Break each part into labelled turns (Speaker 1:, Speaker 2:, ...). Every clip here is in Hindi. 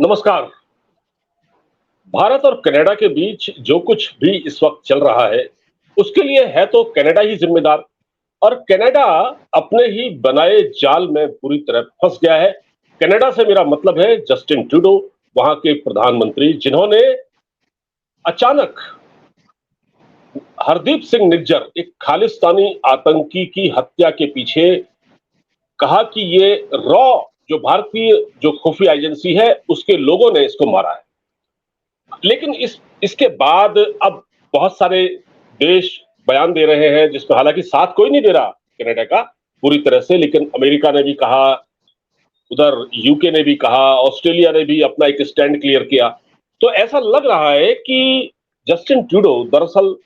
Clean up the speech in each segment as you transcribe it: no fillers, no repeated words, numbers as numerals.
Speaker 1: नमस्कार। भारत और कनाडा के बीच जो कुछ भी इस वक्त चल रहा है, उसके लिए है तो कनाडा ही जिम्मेदार। और कनाडा अपने ही बनाए जाल में पूरी तरह फंस गया है। कनाडा से मेरा मतलब है जस्टिन ट्रूडो, वहां के प्रधानमंत्री, जिन्होंने अचानक हरदीप सिंह निज्जर, एक खालिस्तानी आतंकी की हत्या के पीछे कहा कि ये रॉ, जो भारतीय जो खुफिया एजेंसी है, उसके लोगों ने इसको मारा है। लेकिन इसके बाद अब बहुत सारे देश बयान दे रहे हैं, जिसमें हालांकि साथ कोई नहीं दे रहा कनाडा का पूरी तरह से, लेकिन अमेरिका ने भी कहा, उधर यूके ने भी कहा, ऑस्ट्रेलिया ने भी अपना एक स्टैंड क्लियर किया। तो ऐसा लग रहा है कि जस्टिन ट्रूडो दरअसल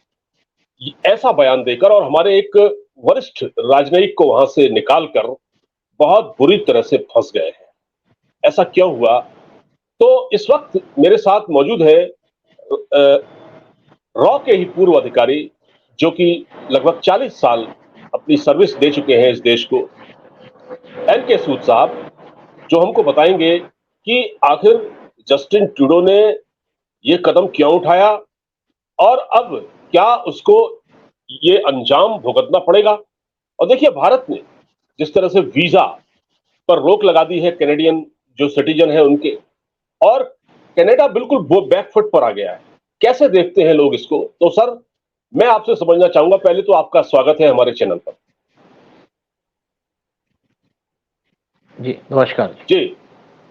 Speaker 1: ऐसा बयान देकर और हमारे एक वरिष्ठ राजनयिक को वहां से निकालकर बहुत बुरी तरह से फंस गए हैं। ऐसा क्यों हुआ? तो इस वक्त मेरे साथ मौजूद है रॉ के ही पूर्व अधिकारी, जो कि लगभग 40 साल अपनी सर्विस दे चुके हैं इस देश को, एन के सूद साहब, जो हमको बताएंगे कि आखिर जस्टिन ट्रूडो ने ये कदम क्यों उठाया और अब क्या उसको ये अंजाम भुगतना पड़ेगा। और देखिए, भारत ने जिस तरह से वीजा पर रोक लगा दी है कैनेडियन जो सिटीजन है उनके, और कनाडा बिल्कुल वो बैकफुट पर आ गया है। कैसे देखते हैं लोग इसको? तो सर, मैं आपसे समझना चाहूंगा, पहले तो आपका स्वागत है हमारे चैनल पर।
Speaker 2: जी नमस्कार
Speaker 1: जी।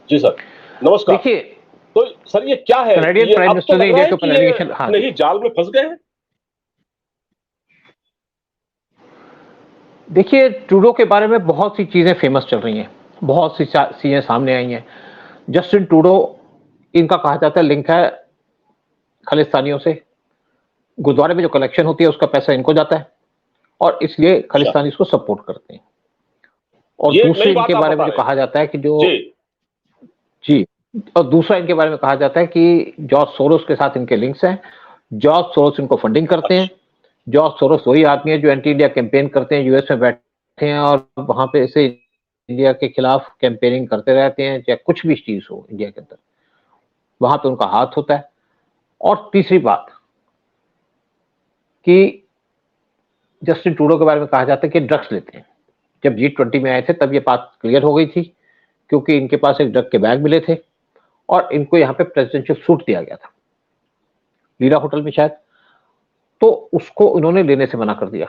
Speaker 1: जी सर, नमस्कार।
Speaker 2: देखिए,
Speaker 1: तो सर, ये क्या है?
Speaker 2: कनाडियन
Speaker 1: ये
Speaker 2: प्राइम
Speaker 1: अब तो
Speaker 2: मिनिस्टर ने
Speaker 1: लग रहा
Speaker 2: इंडिया
Speaker 1: है
Speaker 2: के ऊपर
Speaker 1: कि ये
Speaker 2: एलिगेशन, हाँ
Speaker 1: अपने
Speaker 2: जी,
Speaker 1: ही जाल में फंस गए हैं।
Speaker 2: देखिए ट्रूडो के बारे में बहुत सी चीजें फेमस चल रही हैं, बहुत सी चीजें सामने आई हैं। जस्टिन ट्रूडो, इनका कहा जाता है लिंक है खालिस्तानियों से। गुरुद्वारे में जो कलेक्शन होती है उसका पैसा इनको जाता है और इसलिए
Speaker 1: अच्छा,
Speaker 2: खालिस्तानी इसको सपोर्ट करते हैं। और
Speaker 1: ये नई
Speaker 2: दूसरे
Speaker 1: बात
Speaker 2: इनके
Speaker 1: आप
Speaker 2: बारे
Speaker 1: बता
Speaker 2: में जो
Speaker 1: रहे हैं।
Speaker 2: कहा जाता है कि जो,
Speaker 1: जी।
Speaker 2: जी, और दूसरा इनके बारे में कहा जाता है कि जॉर्ज सोरोस के साथ इनके लिंक्स हैं। जॉर्ज सोरोस इनको फंडिंग करते हैं।
Speaker 1: अच्छा।
Speaker 2: जॉर्ज सोरोस वही आदमी है जो एंटी इंडिया कैंपेन करते हैं, यूएस में बैठे हैं और वहां पे ऐसे इंडिया के खिलाफ कैंपेनिंग करते रहते हैं, चाहे कुछ भी चीज हो इंडिया के अंदर, वहां पे उनका हाथ होता है। और तीसरी बात कि जस्टिन ट्रूडो के बारे में कहा जाता है कि ड्रग्स लेते हैं। जब G20 में आए थे तब ये बात क्लियर हो गई थी, क्योंकि इनके पास एक ड्रग के बैग मिले थे और इनको यहाँ पे प्रेसिडेंशियल सूट दिया गया था, लीला होटल में शायद। तो उसको उन्होंने लेने से मना कर दिया,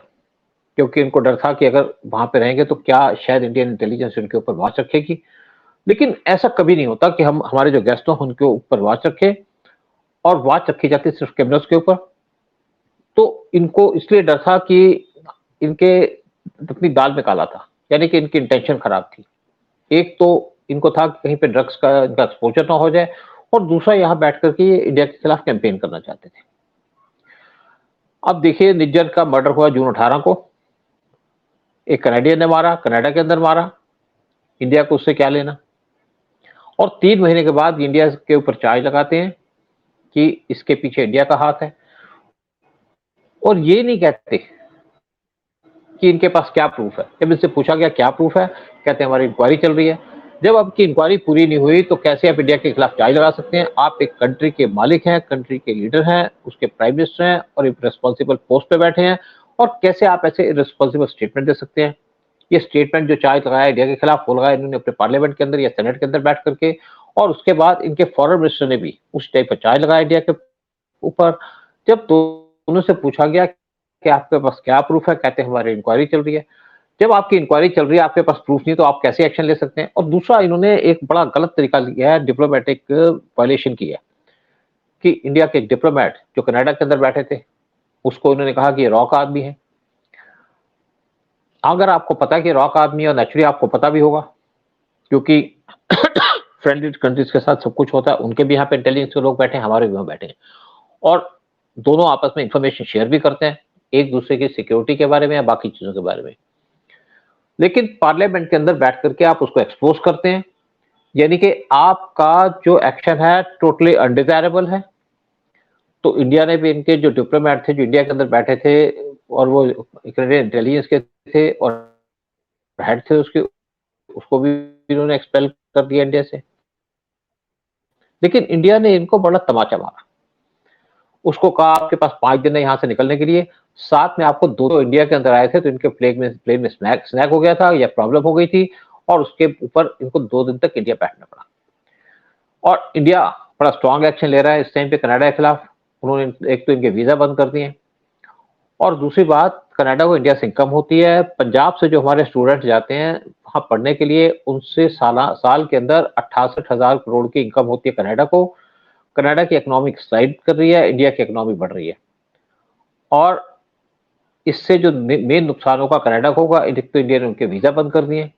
Speaker 2: क्योंकि इनको डर था कि अगर वहां पे रहेंगे तो क्या शायद इंडियन इंटेलिजेंस उनके ऊपर वॉच रखेगी। लेकिन ऐसा कभी नहीं होता कि हम हमारे जो गेस्ट हो उनके ऊपर वॉच रखें, और वॉच रखी जाती सिर्फ कैमरास के ऊपर। तो इनको इसलिए डर था कि इनके अपनी दाल में काला था, यानी कि इनकी इंटेंशन खराब थी। एक तो इनको था कि कहीं पे ड्रग्स का इनका एक्सपोजर ना हो जाए, और दूसरा यहाँ बैठ करके ये इंडिया के खिलाफ कैंपेन करना चाहते थे। अब देखिए, निज्जर का मर्डर हुआ जून 18 को। एक कनाडियन ने मारा, कनाडा के अंदर मारा, इंडिया को उससे क्या लेना। और 3 महीने के बाद इंडिया के ऊपर चार्ज लगाते हैं कि इसके पीछे इंडिया का हाथ है, और ये नहीं कहते कि इनके पास क्या प्रूफ है। जब इनसे पूछा गया क्या प्रूफ है, कहते हैं हमारी इंक्वायरी चल रही है। जब आपकी इंक्वायरी पूरी नहीं हुई तो कैसे आप इंडिया के खिलाफ चार्ज लगा सकते हैं? आप एक कंट्री के मालिक हैं, कंट्री के लीडर हैं, उसके प्राइम मिनिस्टर हैं और एक रिस्पॉन्सिबल पोस्ट पे बैठे हैं, और कैसे आप ऐसे रिस्पॉन्सिबल स्टेटमेंट दे सकते हैं? ये स्टेटमेंट जो चार्ज लगाया इंडिया के खिलाफ, वो लगाया इन्होंने अपने पार्लियामेंट के अंदर या सेनेट के अंदर बैठ करके, और उसके बाद इनके फॉरेन मिनिस्टर ने भी उस टाइप का चार्ज लगाया इंडिया के ऊपर। जब दोनों से पूछा गया कि आपके पास क्या प्रूफ है, कहते हैं हमारी इंक्वायरी चल रही है। जब आपकी इंक्वायरी चल रही है, आपके पास प्रूफ नहीं, तो आप कैसे एक्शन ले सकते हैं? और दूसरा, इन्होंने एक बड़ा गलत तरीका लिया है, डिप्लोमेटिक वायलेशन की है, कि इंडिया के डिप्लोमेट जो कनाडा के अंदर बैठे थे, उसको इन्होंने कहा कि ये रॉ का आदमी है। अगर आपको पता है कि रॉ का आदमी है, और नेचुरली आपको पता भी होगा, क्योंकि फ्रेंडली कंट्रीज के साथ सब कुछ होता है, उनके भी यहाँ पे इंटेलिजेंस के लोग बैठे हैं, हमारे भी वहाँ बैठे हैं, और दोनों आपस में इंफॉर्मेशन शेयर भी करते हैं, एक दूसरे की सिक्योरिटी के बारे में या बाकी चीजों के बारे में। लेकिन पार्लियामेंट के अंदर बैठ करके आप उसको एक्सपोज करते हैं, यानी कि आपका जो एक्शन है टोटली अनडिजायरेबल है। तो इंडिया ने भी, इनके जो डिप्लोमेट थे जो इंडिया के अंदर बैठे थे, और वो कैनेडियन इंटेलिजेंस के थे और हेड थे उसके, उसको भी इन्होंने एक्सपेल कर दिया इंडिया से। लेकिन इंडिया ने इनको बड़ा तमाचा मारा। उसको कहा आपके पास 5 दिन है यहाँ से निकलने के लिए, साथ में आपको 2 इंडिया के अंदर आए थे तो इनके प्लेन में स्नैक हो गया था या प्रॉब्लम हो गई थी और उसके ऊपर इनको 2 दिन तक इंडिया बैठना पड़ा। और इंडिया बड़ा स्ट्रॉन्ग एक्शन ले रहा है इस टाइम पे कनाडा के खिलाफ। उन्होंने एक तो इनके वीजा बंद कर दिए और दूसरी बात कनाडा को इंडिया से इनकम होती है। पंजाब से जो हमारे स्टूडेंट जाते हैं वहाँ पढ़ने के लिए उनसे साल के अंदर 68,000 करोड़ की इनकम होती है कनाडा को। कनाडा की इकोनॉमिक स्लाइड कर रही है, इंडिया की इकोनॉमी बढ़ रही है और इससे जो मेन नुकसान होगा कनाडा को होगा। एक तो इंडिया ने उनके वीजा बंद कर दिए,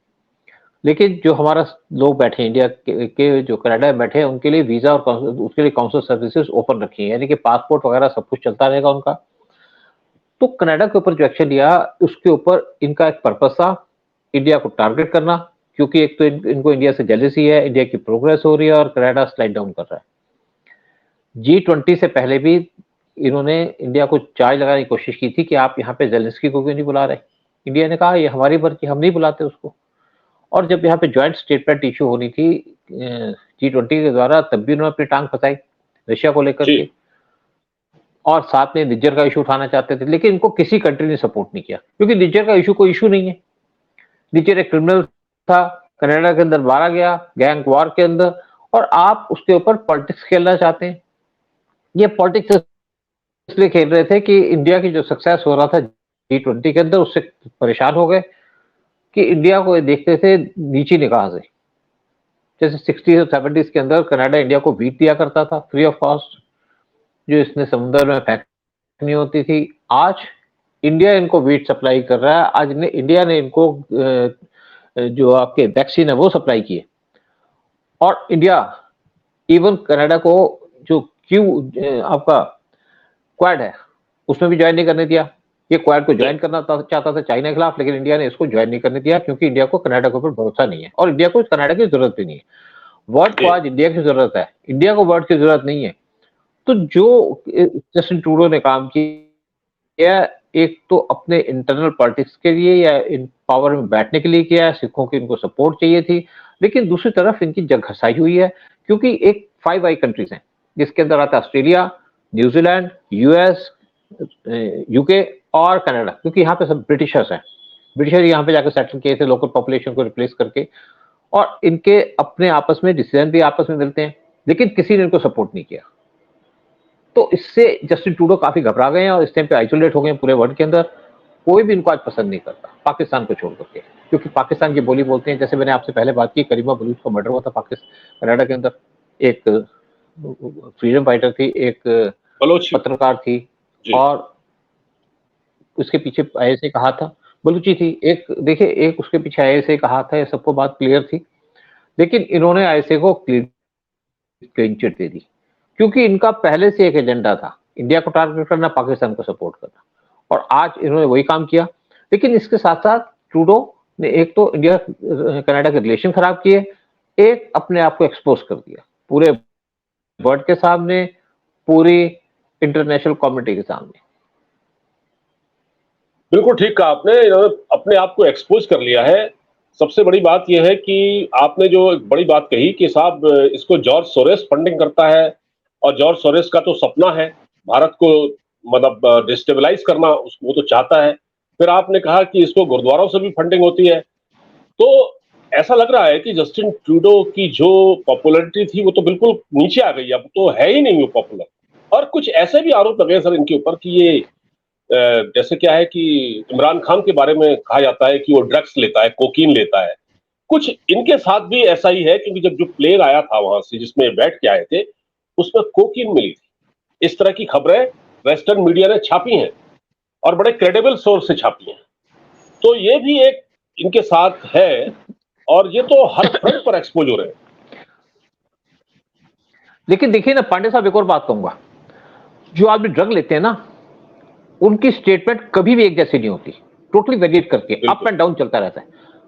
Speaker 2: लेकिन जो हमारा लोग बैठे हैं इंडिया के जो कनाडा में बैठे हैं उनके लिए वीजा और उसके लिए काउंसलर सर्विसेज ओपन रखी है, यानी कि पासपोर्ट वगैरह सब कुछ चलता रहेगा उनका। तो कनाडा के ऊपर जो एक्शन लिया उसके ऊपर इनका एक पर्पस था इंडिया को टारगेट करना, क्योंकि एक तो इनको इंडिया से जेलसी है, इंडिया की प्रोग्रेस हो रही है और कनाडा स्लाइड डाउन कर रहा है। G20 से पहले भी इन्होंने इंडिया को चार्ज लगाने की कोशिश की थी कि आप यहाँ पे जेलेंस्की को क्यों नहीं बुला रहे। इंडिया ने कहा ये हमारी मर्जी, हम नहीं बुलाते उसको। और जब यहाँ पे ज्वाइंट स्टेटमेंट इशू होनी थी G20 के द्वारा, तब भी उन्होंने अपनी टांग फंसाई रशिया को लेकर के और साथ में निज्जर का इशू उठाना चाहते थे, लेकिन इनको किसी कंट्री ने सपोर्ट नहीं किया क्योंकि निज्जर का इशू कोई इशू नहीं है। निज्जर एक क्रिमिनल था, कनाडा के अंदर मारा गया गैंग वॉर के अंदर, और आप उसके ऊपर पॉलिटिक्स खेलना चाहते हैं। ये पॉलिटिक्स इसलिए खेल रहे थे कि इंडिया की जो सक्सेस हो रहा था G20 के अंदर उससे परेशान हो गए कि इंडिया को देखते थे नीची निगाह से। जैसे 60s और 70s के अंदर कनाडा इंडिया को वीट दिया करता था फ्री ऑफ कॉस्ट, जो इसने समुद्र में फेंकनी होती थी। आज इंडिया इनको वीट सप्लाई कर रहा है। आज इंडिया ने इनको जो आपके वैक्सीन है वो सप्लाई किए और इंडिया इवन कनाडा को जो आपका क्वाड है उसमें भी ज्वाइन नहीं करने दिया। ये क्वाड को ज्वाइन करना चाहता था चाइना के खिलाफ, लेकिन इंडिया ने इसको ज्वाइन नहीं करने दिया क्योंकि इंडिया को कनाडा के ऊपर भरोसा नहीं है और इंडिया को कनाडा की जरूरत भी नहीं है। वर्ल्ड को आज इंडिया की जरूरत है, इंडिया को वर्ल्ड की जरूरत नहीं है। तो जो जस्टिन ट्रूडो ने काम किया, एक तो अपने इंटरनल पॉलिटिक्स के लिए या इन पावर में बैठने के लिए किया, सिखों की इनको सपोर्ट चाहिए थी, लेकिन दूसरी तरफ इनकी जग घसाई हुई है क्योंकि एक 5 आई कंट्रीज हैं जिसके अंदर आता है ऑस्ट्रेलिया, न्यूजीलैंड, यूएस, यूके और कनाडा, क्योंकि यहाँ पे सब ब्रिटिशर्स हैं। ब्रिटिशर यहाँ पे जाकर सेटल किए थे लोकल पॉपुलेशन को रिप्लेस करके, और इनके अपने आपस में डिसीजन भी आपस में मिलते हैं, लेकिन किसी ने इनको सपोर्ट नहीं किया। तो इससे जस्टिन ट्रूडो काफी घबरा गए हैं और इस टाइम पे आइसोलेट हो गए हैं पूरे वर्ल्ड के अंदर। कोई भी इनको आज पसंद नहीं करता पाकिस्तान को छोड़ करके, क्योंकि पाकिस्तान की बोली बोलते हैं। जैसे मैंने आपसे पहले बात की, करीमा बलूच का मर्डर हुआ था पाकिस्तान कनाडा के अंदर। एक फ्रीडम फाइटर थी, एक पत्रकार थी और उसके पीछे आईएसआई का हाथ था, बलूची थी। एक देखिए, एक उसके पीछे आईएसआई का हाथ है, सबको बात क्लियर थी, लेकिन इन्होंने आईएसआई को क्लीन चिट दे दी क्योंकि इनका पहले से एक एजेंडा था, इंडिया को टारगेट करना, पाकिस्तान को सपोर्ट करना, और आज इन्होंने वही काम किया। लेकिन इसके साथ साथ ट्रूडो ने एक तो इंडिया कनाडा के रिलेशन खराब किए, एक अपने आप को एक्सपोज कर दिया पूरे वर्ल्ड के सामने, पूरी इंटरनेशनल कम्युनिटी के सामने।
Speaker 1: बिल्कुल ठीक कहा आपने, इन्होंने अपने आप को एक्सपोज कर लिया है। सबसे बड़ी बात यह है कि आपने जो एक बड़ी बात कही कि साहब इसको जॉर्ज सोरेस फंडिंग करता है, और जॉर्ज सोरेस का तो सपना है भारत को मतलब डिस्टेबलाइज करना, वो तो चाहता है। फिर आपने कहा कि इसको गुरुद्वारों से भी फंडिंग होती है, तो ऐसा लग रहा है कि जस्टिन ट्रूडो की जो पॉपुलैरिटी थी वो तो बिल्कुल नीचे आ गई, अब तो है ही नहीं वो पॉपुलर। और कुछ ऐसे भी आरोप लगे सर इनके ऊपर कि ये जैसे क्या है कि इमरान खान के बारे में कहा जाता है कि वो ड्रग्स लेता है, कोकीन लेता है। कुछ इनके साथ भी ऐसा ही है, क्योंकि जब जो प्लेन आया था वहां से जिसमें बैठ के आए थे, उसमें कोकीन मिली थी। इस तरह की खबरें वेस्टर्न मीडिया ने छापी हैं और बड़े क्रेडिबल सोर्स से छापी हैं। तो ये भी एक इनके साथ है, और ये तो हर फ्रंट पर एक्सपोज हो रहे हैं।
Speaker 2: लेकिन देखिए ना पांडे साहब, एक और बात कहूंगा, जो आदमी ड्रग लेते हैं ना, उनकी स्टेटमेंट कभी भी एक जैसी नहीं होती, टोटली वेरिएट करके अप एंड डाउन चलता रहता है।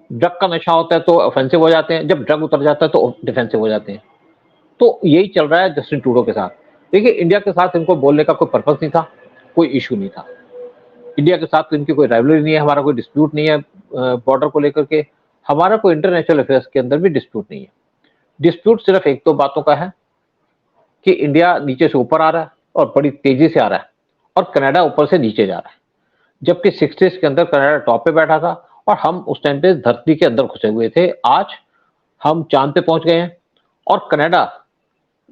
Speaker 2: ड्रग का नशा होता है तो ऑफेंसिव हो जाते हैं, जब ड्रग उतर जाता है तो डिफेंसिव हो जाते हैं। तो यही चल रहा है जस्टिन ट्रूडो के साथ। देखिए, इंडिया के साथ इनको बोलने का कोई पर्पस नहीं था, कोई इशू नहीं था। इंडिया के साथ इनकी कोई राइवलरी नहीं है, हमारा कोई डिस्प्यूट नहीं है बॉर्डर को लेकर के, हमारा कोई इंटरनेशनल अफेयर्स के अंदर भी डिस्प्यूट नहीं है। डिस्प्यूट सिर्फ एक दो बातों का है कि इंडिया नीचे से ऊपर आ रहा है और बड़ी तेजी से आ रहा है और कनाडा ऊपर से नीचे जा रहा है, जबकि 60s के अंदर कनाडा टॉप पे बैठा था और हम उस टाइम पे धरती के अंदर घुसे हुए थे। आज हम चांद पे पहुंच गए हैं और कनाडा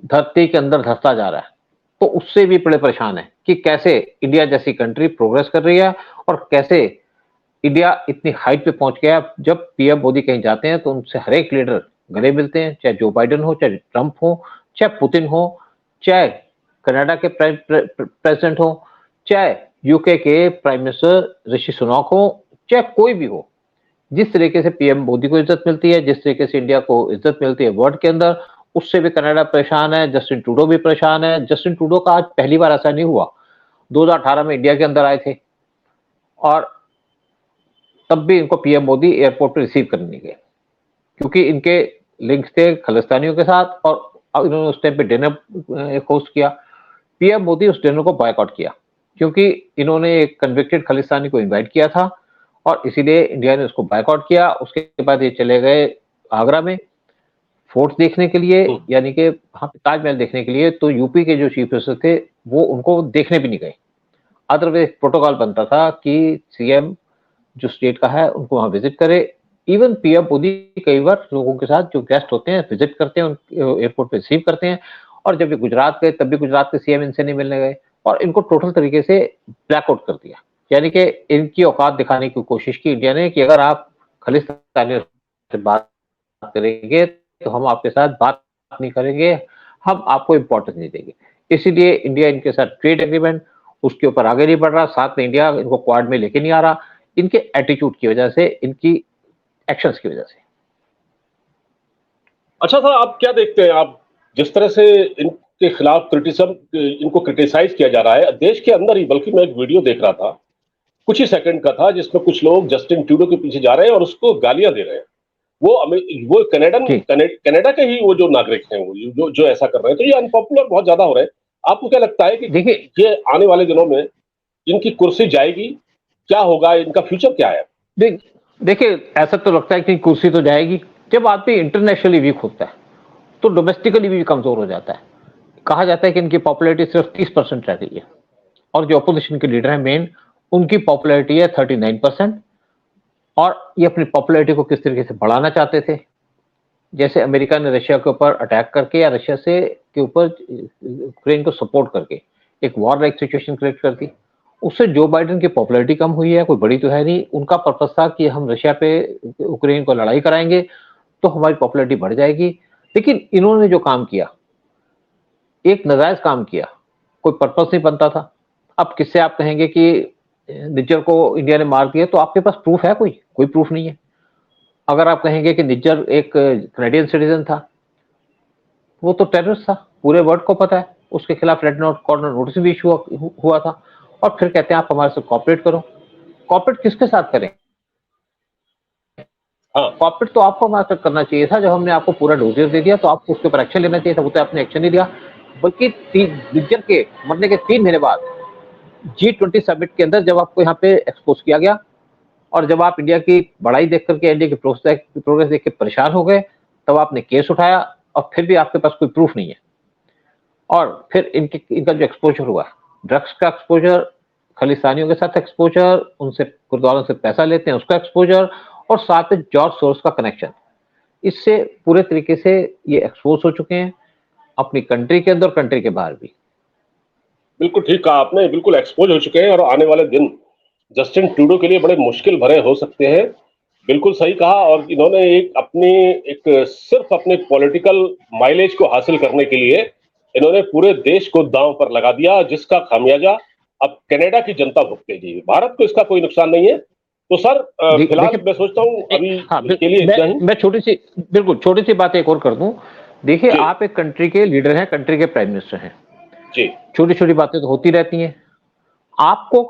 Speaker 2: धरती के अंदर धंसता जा रहा है। तो उससे भी बड़े परेशान है कि कैसे इंडिया जैसी कंट्री प्रोग्रेस कर रही है और कैसे इंडिया इतनी हाइट पे पहुंच गया। जब पीएम मोदी कहीं जाते हैं तो उनसे हर एक लीडर गले मिलते हैं, चाहे जो बाइडेन हो, चाहे ट्रंप हो, चाहे पुतिन हो, चाहे कनाडा के प्रेसिडेंट हो, चाहे यूके के प्राइम मिनिस्टर ऋषि सुनक हो, चाहे कोई भी हो। जिस तरीके से पीएम मोदी को इज्जत मिलती है, जिस तरीके से इंडिया को इज्जत मिलती है वर्ल्ड के अंदर, उससे भी कनाडा परेशान है। जस्टिन ट्रूडो भी परेशान है। जस्टिन ट्रूडो का आज पहली बार ऐसा नहीं हुआ, 2018 में इंडिया के अंदर आए थे और तब भी इनको पीएम मोदी एयरपोर्ट पर रिसीव करने नहीं गए, क्योंकि इनके लिंक्स थे खालिस्तानियों के साथ और इन्होंने उस टाइम पे डिनर होस्ट किया। पीएम मोदी उस डिनर को बॉयकॉट किया क्योंकि इन्होंने एक कन्विक्टेड खालिस्तानी को इनवाइट किया था और इसीलिए इंडिया ने उसको बॉयकॉट किया। उसके बाद ये चले गए आगरा में फोर्ट देखने के लिए, यानी कि वहां पे ताजमहल देखने के लिए। तो यूपी के जो चीफ मिनिस्टर थे वो उनको देखने भी नहीं गए। अदरवाइज प्रोटोकॉल बनता था कि सीएम जो स्टेट का है उनको वहां विजिट करे। इवन पीएम मोदी कई बार लोगों के साथ जो गेस्ट होते हैं विजिट करते हैं, एयरपोर्ट पे रिसीव करते हैं। और जब ये गुजरात गए तब भी गुजरात के सीएम इनसे नहीं मिलने गए और इनको टोटल तरीके से ब्लैकआउट कर दिया। यानी कि इनकी औकात दिखाने की कोशिश की इंडिया ने कि अगर आप खालिस्तानियों से बात करेंगे तो हम आपके साथ बात नहीं करेंगे, हम आपको इंपॉर्टेंस नहीं देंगे। इसीलिए इंडिया इनके साथ ट्रेड एग्रीमेंट उसके ऊपर आगे नहीं बढ़ रहा, साथ में इंडिया इनको क्वाड में लेके नहीं आ रहा, इनके एटीट्यूड की वजह से, इनकी एक्शंस की वजह से।
Speaker 1: अच्छा था, आप क्या देखते हैं, आप जिस तरह से इनके खिलाफ क्रिटिसिज्म, इनको क्रिटिसाइज किया जा रहा है देश के अंदर ही, बल्कि मैं एक वीडियो देख रहा था कुछ ही सेकंड का था जिसमें कुछ लोग जस्टिन ट्रूडो के पीछे जा रहे हैं और उसको गालियां दे रहे हैं। वो कनाडा के ही वो जो नागरिक हैं, वो जो ऐसा कर रहे हैं, तो ये अनपॉपुलर बहुत ज्यादा हो रहे हैं। आपको क्या लगता है कि
Speaker 2: देखिए,
Speaker 1: ये आने वाले दिनों में इनकी कुर्सी जाएगी, क्या होगा, इनका फ्यूचर क्या है?
Speaker 2: देखिए ऐसा तो लगता है कि कुर्सी तो जाएगी। जब आदमी इंटरनेशनली वीक होता है तो डोमेस्टिकली भी कमजोर हो जाता है। कहा जाता है कि इनकी पॉपुलैरिटी सिर्फ 30% रह गई है और जो अपोजिशन के लीडर हैं मेन, उनकी पॉपुलैरिटी है 39%। और ये अपनी पॉपुलैरिटी को किस तरीके से बढ़ाना चाहते थे, जैसे अमेरिका ने रशिया के ऊपर अटैक करके या रशिया से के ऊपर यूक्रेन को सपोर्ट करके एक वॉर लाइक सिचुएशन क्रिएट कर दी। उससे जो बाइडेन की पॉपुलैरिटी कम हुई है, कोई बड़ी तो है नहीं। उनका पर्पस था कि हम रशिया पे यूक्रेन को लड़ाई कराएंगे तो हमारी पॉपुलैरिटी बढ़ जाएगी। लेकिन इन्होंने जो काम किया, एक नाजायज काम किया, कोई पर्पस नहीं बनता था। अब किससे आप कहेंगे कि निज्जर को इंडिया ने मार दिया, तो आपके पास प्रूफ है? कोई प्रूफ नहीं है। अगर आप कहेंगे कि निज्जर एक कैनेडियन सिटीजन था, वो तो टेररिस्ट था, पूरे वर्ल्ड को पता है। उसके खिलाफ रेड कॉर्नर नोटिस भी इशू हुआ था। और फिर कहते हैं आप हमारे साथ कॉपरेट करो। कॉपरेट किसके साथ करें? कॉपरेट तो आपको हमारे साथ करना चाहिए था। जब हमने आपको पूरा डोजियर दे दिया तो आपको उसके ऊपर एक्शन लेना चाहिए था, वो तो आपने एक्शन नहीं लिया। बल्कि निज्जर के मरने के 3 महीने बाद G20 समिट के अंदर जब आपको यहाँ पे एक्सपोज किया गया और जब आप इंडिया की बड़ाई देख करके, इंडिया की प्रोग्रेस देख के परेशान हो गए, तब आपने केस उठाया और फिर भी आपके पास कोई प्रूफ नहीं है। और फिर इनका जो एक्सपोजर हुआ, ड्रग्स का एक्सपोजर, खालिस्तानियों के साथ एक्सपोजर, उनसे गुरुद्वारों से पैसा लेते हैं उसका एक्सपोजर, और साथ में जॉर्ज सोरोस का कनेक्शन, इससे पूरे तरीके से ये एक्सपोज हो चुके हैं अपनी कंट्री के अंदर, कंट्री के बाहर भी।
Speaker 1: बिल्कुल ठीक कहा आपने, बिल्कुल एक्सपोज हो चुके हैं और आने वाले दिन जस्टिन ट्रूडो के लिए बड़े मुश्किल भरे हो सकते हैं। बिल्कुल सही कहा। और इन्होंने एक सिर्फ अपने पॉलिटिकल माइलेज को हासिल करने के लिए इन्होंने पूरे देश को दांव पर लगा दिया, जिसका खामियाजा अब कनाडा की जनता भुगतेगी। भारत को इसका कोई नुकसान नहीं है। तो सर फिलहाल मैं सोचता हूँ अभी के लिए इतना ही।
Speaker 2: मैं छोटी सी बात एक और कर दूं। देखिए, आप एक कंट्री के लीडर हैं, कंट्री के प्राइम मिनिस्टर हैं
Speaker 1: जी।
Speaker 2: छोटी छोटी बातें तो होती रहती हैं। आपको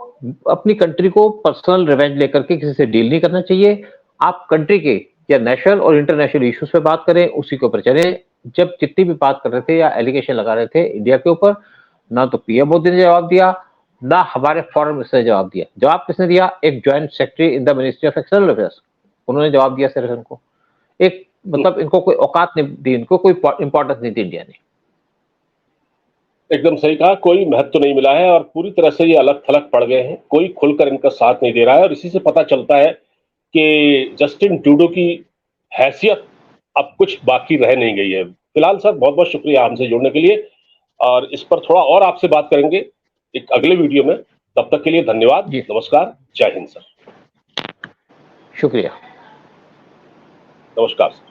Speaker 2: अपनी कंट्री को पर्सनल रिवेंज लेकर के किसी से डील नहीं करना चाहिए। आप कंट्री के या नेशनल और इंटरनेशनल इश्यूज पे बात करें, उसी के ऊपर चले। जब जितनी भी बात कर रहे थे या एलिगेशन लगा रहे थे इंडिया के ऊपर, ना तो पीएम मोदी ने जवाब दिया, ना हमारे फॉरेन मिनिस्टर ने जवाब दिया। जवाब किसने दिया? एक joint secretary in the ministry of external affairs, उन्होंने जवाब दिया सिर्फ इनको। एक मतलब इनको कोई औकात नहीं दी, इनको कोई इंपॉर्टेंस नहीं दी इंडिया ने।
Speaker 1: एकदम सही कहा, कोई महत्व नहीं मिला है और पूरी तरह से ये अलग थलग पड़ गए हैं, कोई खुलकर इनका साथ नहीं दे रहा है और इसी से पता चलता है कि जस्टिन ट्रूडो की हैसियत अब कुछ बाकी रह नहीं गई है। फिलहाल सर बहुत बहुत शुक्रिया हमसे जुड़ने के लिए और इस पर थोड़ा और आपसे बात करेंगे एक अगले वीडियो में। तब तक के लिए धन्यवाद,
Speaker 2: जी
Speaker 1: नमस्कार, जय हिंद सर।
Speaker 2: शुक्रिया।
Speaker 1: नमस्कार सर।